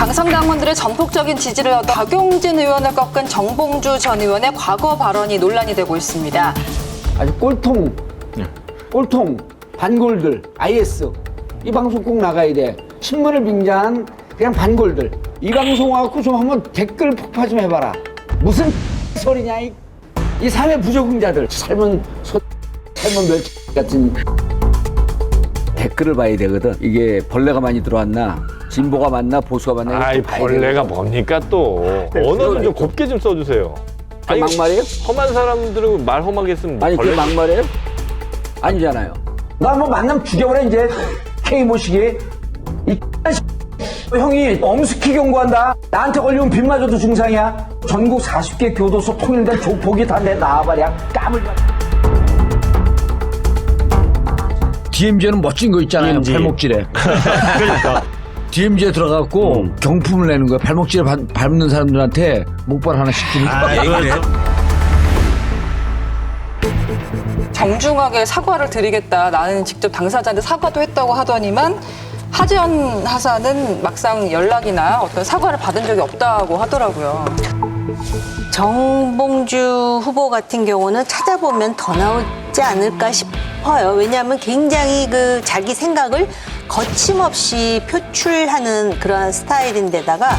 당선 당원들의 전폭적인 지지를 얻어 박용진 의원을 꺾은 정봉주 전 의원의 과거 발언이 논란이 되고 있습니다. 아주 꼴통 반골들 IS 이 방송 꼭 나가야 돼. 신문을 빙자한 그냥 반골들 이 방송 와갖고 좀 한번 댓글 폭파 좀 해봐라. 무슨 소리냐 이 사회 부적응자들 삶은 멸치 같은 댓글을 봐야 되거든. 이게 벌레가 많이 들어왔나 진보가 맞나 보수가 맞나. 아이 벌레가 뭡니까 또. 언어는 좀 곱게 좀 써주세요. 그게 막말이에요? 험한 사람들은 말 험하게 쓰면 아니 그게 막말이에요? 아니잖아요. 나 뭐 만나면 죽여버려 이제. K 모시기 이 형이 엄숙히 경고한다. 나한테 걸리면 빗맞아도 중상이야. 전국 40개 교도소 통일된 조폭이 다 내 나와버려. 까물려. DMZ는 멋진 거 있잖아요. DMZ. 발목질에. 그러니까. DMZ에 들어가고 경품을 내는 거야. 발목질에 밟는 사람들한테 목발 하나씩 주는 거야. 정중하게 사과를 드리겠다. 나는 직접 당사자한테 사과도 했다고 하더니만 하재헌 하사는 막상 연락이나 어떤 사과를 받은 적이 없다고 하더라고요. 정봉주 후보 같은 경우는 찾아보면 더 나오지 않을까 싶어요. 왜냐하면 굉장히 그 자기 생각을 거침없이 표출하는 그러한 스타일인데다가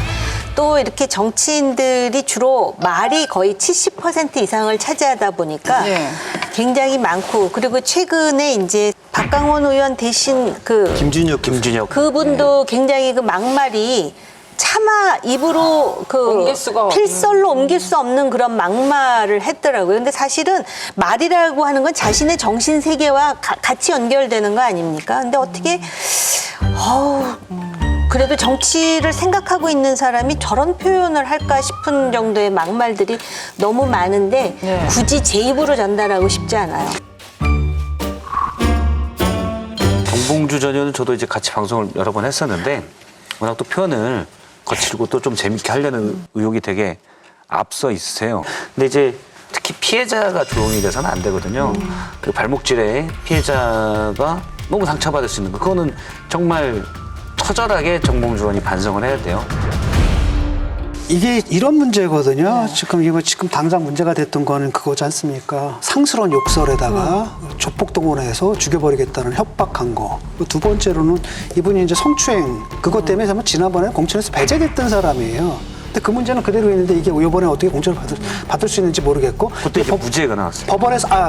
또 이렇게 정치인들이 주로 말이 거의 70% 이상을 차지하다 보니까 네. 굉장히 많고, 그리고 최근에 이제 박강원 의원 대신 김준혁. 그분도 굉장히 그 막말이 차마 입으로 옮길 수가 필설로 옮길 수 없는 그런 막말을 했더라고요. 근데 사실은 말이라고 하는 건 자신의 정신 세계와 같이 연결되는 거 아닙니까? 근데 어떻게 그래도 정치를 생각하고 있는 사람이 저런 표현을 할까 싶은 정도의 막말들이 너무 많은데 네. 굳이 제 입으로 전달하고 싶지 않아요. 정봉주 전 의원은 저도 이제 같이 방송을 여러 번 했었는데 워낙 또 표현을 거칠고 또 좀 재밌게 하려는 의욕이 되게 앞서 있으세요. 근데 이제 특히 피해자가 조롱이 돼서는 안 되거든요. 그 발목질에 피해자가 너무 상처받을 수 있는 거, 그거는 정말 처절하게 정봉주 의원이 반성을 해야 돼요. 이게 이런 문제거든요. 지금 당장 문제가 됐던 거는 그거지 않습니까? 상스러운 욕설에다가 조폭동원해서 죽여버리겠다는 협박한 거. 두 번째로는 이분이 이제 성추행 그것 때문에 정말 지난번에 공천에서 배제됐던 사람이에요. 근데 그 문제는 그대로 있는데 이게 이번에 어떻게 공천을 받을 수 있는지 모르겠고. 그때 이제 무죄가 나왔어요.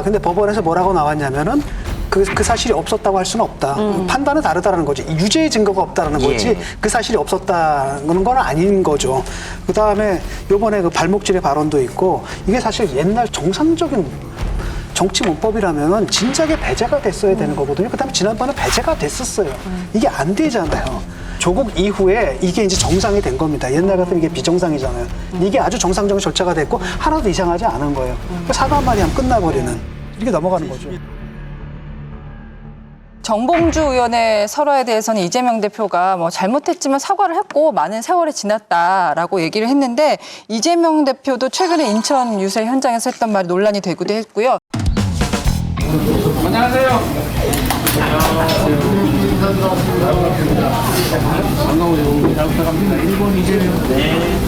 근데 법원에서 뭐라고 나왔냐면은 그 사실이 없었다고 할 수는 없다. 판단은 다르다는 거지. 유죄의 증거가 없다는 거지. 예. 그 사실이 없었다는 건 아닌 거죠. 그 다음에 요번에 그 발목질의 발언도 있고, 이게 사실 옛날 정상적인 정치 문법이라면은 진작에 배제가 됐어야 되는 거거든요. 그 다음에 지난번에 배제가 됐었어요. 이게 안 되잖아요. 조국 이후에 이게 이제 정상이 된 겁니다. 옛날 같으면 이게 비정상이잖아요. 이게 아주 정상적인 절차가 됐고 하나도 이상하지 않은 거예요. 사과 한마디 하면 끝나버리는, 이렇게 넘어가는 거죠. 정봉주 의원의 설화에 대해서는 이재명 대표가 뭐 잘못했지만 사과를 했고 많은 세월이 지났다라고 얘기를 했는데, 이재명 대표도 최근에 인천 유세 현장에서 했던 말이 논란이 되기도 했고요. 안녕하세요. 일본 이재명. 네.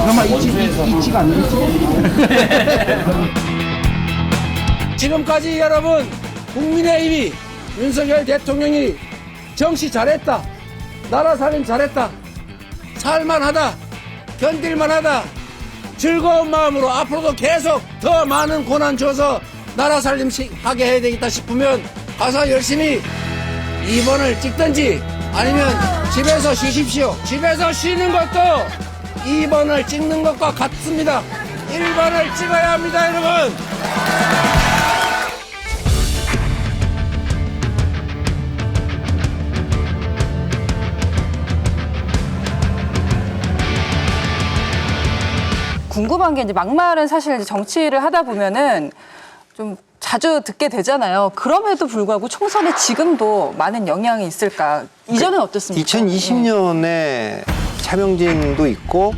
설마 이치가 안 되지? 지금까지 여러분 국민의힘이 윤석열 대통령이 정치 잘했다, 나라 살림 잘했다, 살만하다, 견딜만하다, 즐거운 마음으로 앞으로도 계속 더 많은 고난 줘서 나라 살림 하게 해야 되겠다 싶으면 가서 열심히 2번을 찍든지 아니면 집에서 쉬십시오. 집에서 쉬는 것도 2번을 찍는 것과 같습니다. 1번을 찍어야 합니다, 여러분. 궁금한 게, 이제 막말은 사실 이제 정치를 하다 보면은 좀 자주 듣게 되잖아요. 그럼에도 불구하고 총선에 지금도 많은 영향이 있을까? 이전은 어떻습니까? 2020년에 차명진도 있고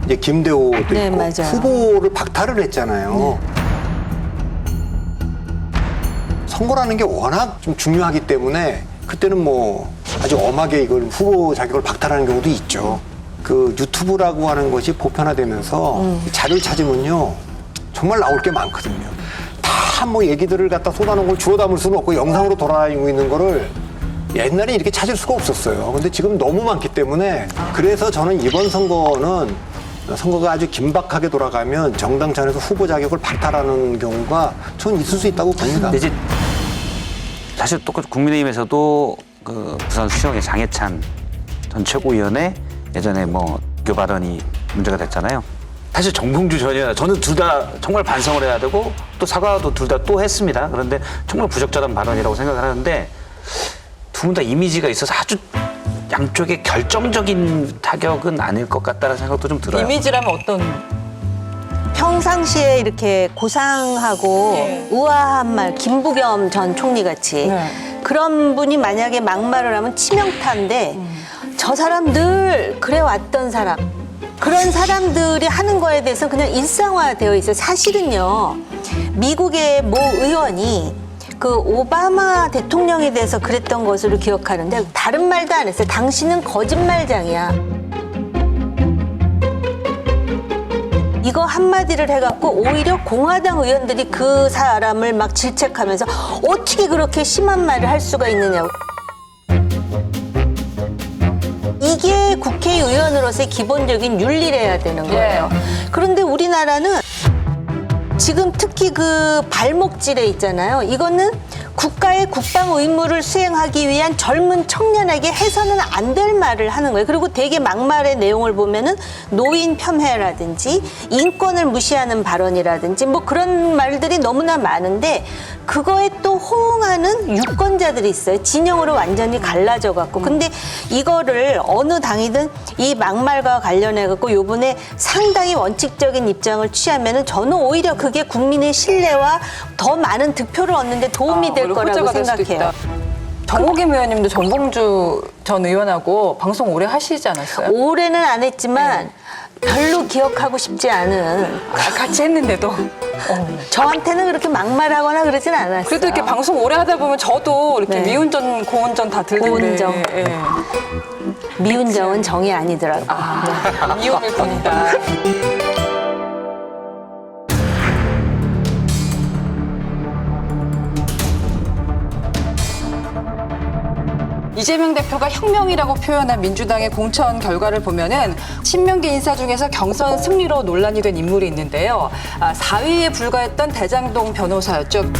이제 김대호도 네, 있고 맞아요. 후보를 박탈을 했잖아요. 선거라는 게 워낙 좀 중요하기 때문에 그때는 뭐 아주 엄하게 이걸 후보 자격을 박탈하는 경우도 있죠. 그 유튜브라고 하는 것이 보편화되면서 자료를 찾으면요 정말 나올 게 많거든요. 다 뭐 얘기들을 갖다 쏟아놓은 걸 주워 담을 수는 없고 영상으로 돌아다니고 있는 거를 옛날에 이렇게 찾을 수가 없었어요. 근데 지금 너무 많기 때문에 그래서 저는 이번 선거는 선거가 아주 긴박하게 돌아가면 정당 차원에서 후보 자격을 박탈하는 경우가 전 있을 수 있다고 봅니다. 근데 이제 사실 똑같이 국민의힘에서도 그 부산 수영의 장해찬 전 최고위원의 예전에 뭐 교 발언이 문제가 됐잖아요. 사실 정봉주 전 의원 저는 둘 다 정말 반성을 해야 되고 또 사과도 둘 다 또 했습니다. 그런데 정말 부적절한 발언이라고 생각을 하는데 두 분 다 이미지가 있어서 아주 양쪽에 결정적인 타격은 아닐 것 같다는 생각도 좀 들어요. 이미지라면 어떤? 평상시에 이렇게 고상하고 네. 우아한 말, 김부겸 전 총리 같이 네. 그런 분이 만약에 막말을 하면 치명타인데 저 사람 늘 그래왔던 사람, 그런 사람들이 하는 거에 대해서 그냥 일상화되어 있어요. 사실은요, 미국의 모 의원이 그 오바마 대통령에 대해서 그랬던 것으로 기억하는데 다른 말도 안 했어요. 당신은 거짓말장이야. 이거 한마디를 해갖고 오히려 공화당 의원들이 그 사람을 막 질책하면서 어떻게 그렇게 심한 말을 할 수가 있느냐고. 이게 국회의원으로서의 기본적인 윤리래야 되는 거예요. 그런데 우리나라는 지금 특히 그 발목질에 있잖아요. 이거는 국가의 국방 의무를 수행하기 위한 젊은 청년에게 해서는 안 될 말을 하는 거예요. 그리고 되게 막말의 내용을 보면은 노인 폄훼라든지 인권을 무시하는 발언이라든지 뭐 그런 말들이 너무나 많은데 그거에 또 호응하는 유권자들이 있어요. 진영으로 완전히 갈라져 갖고. 근데 이거를 어느 당이든 이 막말과 관련해 갖고 요번에 상당히 원칙적인 입장을 취하면은 저는 오히려 그게 국민의 신뢰와 더 많은 득표를 얻는 데 도움이 될 거라고 생각해요. 정호김 의원님도 정봉주 전 의원하고 방송 오래 하시지 않았어요? 올해는 안 했지만 별로 기억하고 싶지 않은 같이 했는데도. 저한테는 그렇게 막말하거나 그러진 않았어요. 그래도 이렇게 방송 오래 하다 보면 저도 이렇게 네. 미운전, 고운전 다 들리는데. 고운정. 예. 미운정은 정이 아니더라고요. 미움일 뿐이다. 이재명 대표가 혁명이라고 표현한 민주당의 공천 결과를 보면은 친명계 인사 중에서 경선 승리로 논란이 된 인물이 있는데요. 4위에 불과했던 대장동 변호사였죠.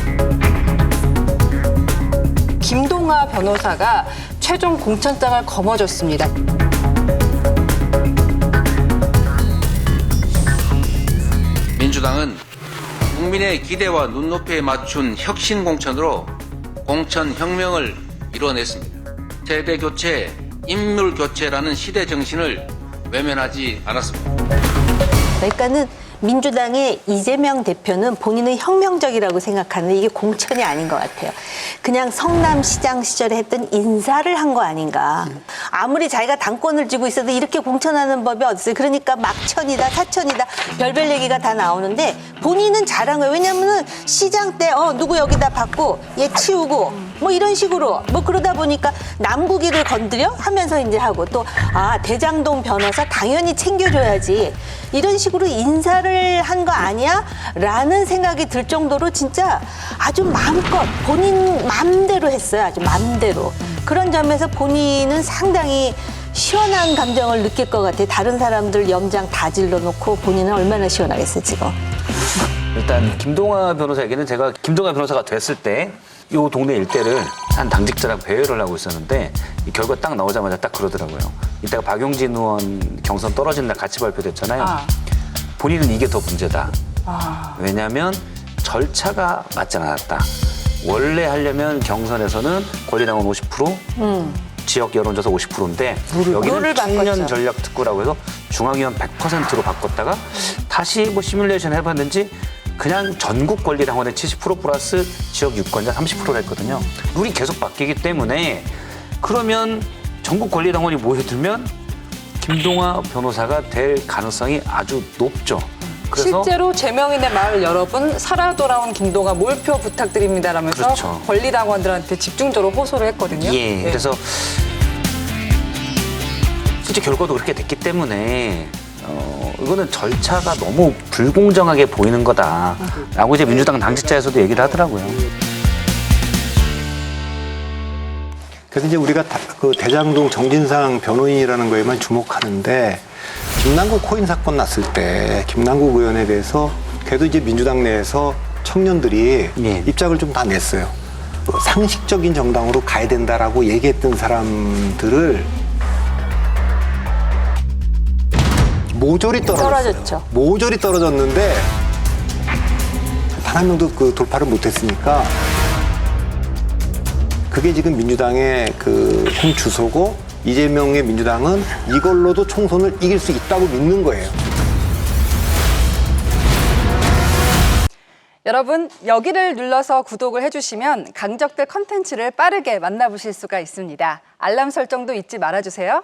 김동하 변호사가 최종 공천장을 거머쥐었습니다. 민주당은 국민의 기대와 눈높이에 맞춘 혁신 공천으로 공천 혁명을 이뤄냈습니다. 세대 교체, 인물 교체라는 시대 정신을 외면하지 않았습니다. 그러니까는 민주당의 이재명 대표는 본인은 혁명적이라고 생각하는데 이게 공천이 아닌 것 같아요. 그냥 성남시장 시절에 했던 인사를 한 거 아닌가. 아무리 자기가 당권을 쥐고 있어도 이렇게 공천하는 법이 어딨어요. 그러니까 막천이다, 사천이다, 별별 얘기가 다 나오는데 본인은 잘한 거예요. 왜냐면은 시장 때 누구 여기다 받고 얘 치우고 뭐 이런 식으로 뭐 그러다 보니까 남국이를 건드려 하면서 이제 하고 또 대장동 변호사 당연히 챙겨줘야지 이런 식으로 인사를 한 거 아니야? 라는 생각이 들 정도로 진짜 아주 마음껏 본인 마음대로 했어요. 아주 마음대로. 그런 점에서 본인은 상당히 시원한 감정을 느낄 것 같아요. 다른 사람들 염장 다 질러놓고 본인은 얼마나 시원하겠어요, 지금. 일단 김동하 변호사에게는 제가 김동하 변호사가 됐을 때 이 동네 일대를 한 당직자랑 배회를 하고 있었는데 이 결과 딱 나오자마자 딱 그러더라고요. 이때가 박용진 의원 경선 떨어진 날 같이 발표됐잖아요. 본인은 이게 더 문제다. 왜냐하면 절차가 맞지 않았다. 원래 하려면 경선에서는 권리당원 50%, 지역 여론조사 50%인데 여기는 청년 전략 특구라고 해서 중앙위원 100%로 바꿨다가 다시 뭐 시뮬레이션 해봤는지 그냥 전국 권리당원의 70% 플러스 지역 유권자 30%를 했거든요. 룰이 계속 바뀌기 때문에 그러면 전국 권리당원이 모여들면 김동하 변호사가 될 가능성이 아주 높죠. 그래서 실제로 제명인의 마을 여러분 살아 돌아온 김동하 몰표 부탁드립니다라면서 그렇죠. 권리당원들한테 집중적으로 호소를 했거든요. 예, 그래서 실제 결과도 그렇게 됐기 때문에 이거는 절차가 너무 불공정하게 보이는 거다라고 이제 민주당 당직자에서도 얘기를 하더라고요. 그래서 이제 우리가 그 대장동 정진상 변호인이라는 거에만 주목하는데 김남국 코인 사건 났을 때 김남국 의원에 대해서 그래도 이제 민주당 내에서 청년들이 예. 입장을 좀 다 냈어요. 상식적인 정당으로 가야 된다라고 얘기했던 사람들을 모조리 떨어졌죠. 모조리 떨어졌는데 단 한 명도 그 돌파를 못했으니까 그게 지금 민주당의 그 현 주소고 이재명의 민주당은 이걸로도 총선을 이길 수 있다고 믿는 거예요. 여러분, 여기를 눌러서 구독을 해주시면 강적들 컨텐츠를 빠르게 만나보실 수가 있습니다. 알람 설정도 잊지 말아주세요.